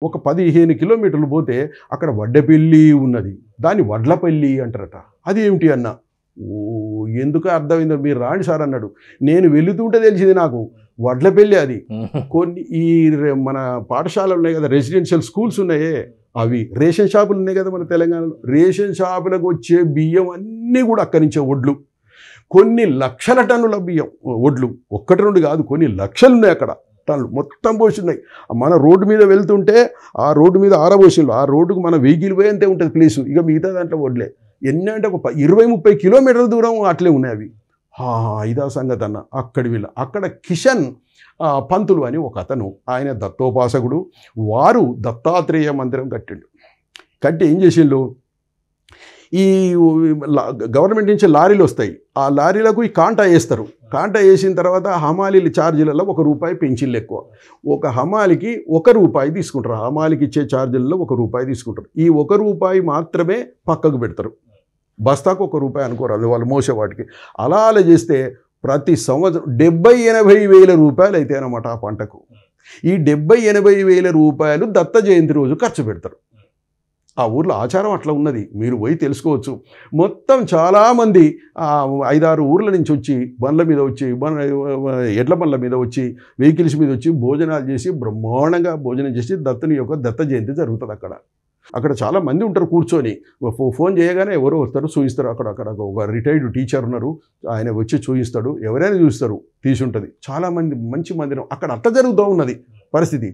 ఒక 15 కిలోమీటర్లు పోతే అక్కడ వడ్డపల్లి ఉన్నది, దాన్ని వడ్లపల్లి అంటారట. అది ఏమిటి అన్న, ఓ ఎందుకు అర్థమైందో మీరు రాండి సార్ అన్నాడు. నేను వెళుతుంటే తెలిసింది నాకు వడ్లపల్లి అది. కొన్ని ఈ మన పాఠశాలలు ఉన్నాయి కదా, రెసిడెన్షియల్ స్కూల్స్ ఉన్నాయే, అవి రేషన్ షాపులు ఉన్నాయి కదా మన తెలంగాణలో, రేషన్ షాపులకు వచ్చే బియ్యం అన్నీ కూడా అక్కడి నుంచే వడ్లు. కొన్ని లక్షల టన్నుల బియ్యం వడ్లు, 1-2 కాదు, కొన్ని లక్షలు ఉన్నాయి అక్కడ టన్నులు మొత్తం పోసిన్నాయి. మన రోడ్డు మీద వెళ్తుంటే ఆ రోడ్డు మీద ఆరబోసిళ్ళు, ఆ రోడ్డుకు మన వెహికల్ పోయేంతే ఉంటుంది ప్లేసు, ఇక మిగతా దాంట్లో వడ్లే. ఎన్ని అంటే ఒక 20-30 కిలోమీటర్ల దూరం అట్లే ఉన్నాయి అవి. ఇదా సంగతి అన్న. అక్కడ కిషన్ పంతులు అని ఒక అతను, ఆయన దత్తోపాసకుడు. వారు దత్తాత్రేయ మందిరం కట్టి ఏం చేసిండు, ఈ గవర్నమెంట్ నుంచి లారీలు వస్తాయి, ఆ లారీలకు ఈ కాంటా వేస్తారు. కాంటా వేసిన తర్వాత హమాలీల ఛార్జీలలో ₹1 పెంచిళ్ళు ఎక్కువ. ఒక హమాలికి ₹1 తీసుకుంటారు, హమాలికి ఇచ్చే ఛార్జీలలో ₹1 తీసుకుంటారు. ఈ ₹1 మాత్రమే పక్కకు పెడతారు, బస్తాకు ₹1 అనుకోరు అది వాళ్ళు మోసే వాటికి. అలా చేస్తే ప్రతి సంవత్సరం 70-80 వేల రూపాయలు అయితే అన్నమాట ఆ పంటకు. ఈ 70-80 వేల రూపాయలు దత్త జయంతి రోజు ఖర్చు పెడతారు. ఆ ఊర్లో ఆచారం అట్లా ఉన్నది, మీరు పోయి తెలుసుకోవచ్చు. మొత్తం చాలామంది 5-6 ఊర్ల నుంచి వచ్చి బండ్ల మీద వచ్చి, ఎడ్ల బండ్ల మీద వచ్చి, వెహికల్స్ మీద వచ్చి భోజనాలు చేసి బ్రహ్మాండంగా భోజనం చేసి దత్తుని యొక్క దత్త జయంతి జరుగుతుంది అక్కడ చాలా మంది ఉంటారు కూర్చొని. ఫోన్ చేయగానే ఎవరో వస్తారు, చూపిస్తారు. అక్కడ ఒక రిటైర్డ్ టీచర్ ఉన్నారు, ఆయన వచ్చి చూపిస్తాడు, ఎవరైనా చూస్తారు, తీసి ఉంటుంది. చాలామంది మంచి మందిరం అక్కడ అట్లా జరుగుతూ ఉన్నది పరిస్థితి.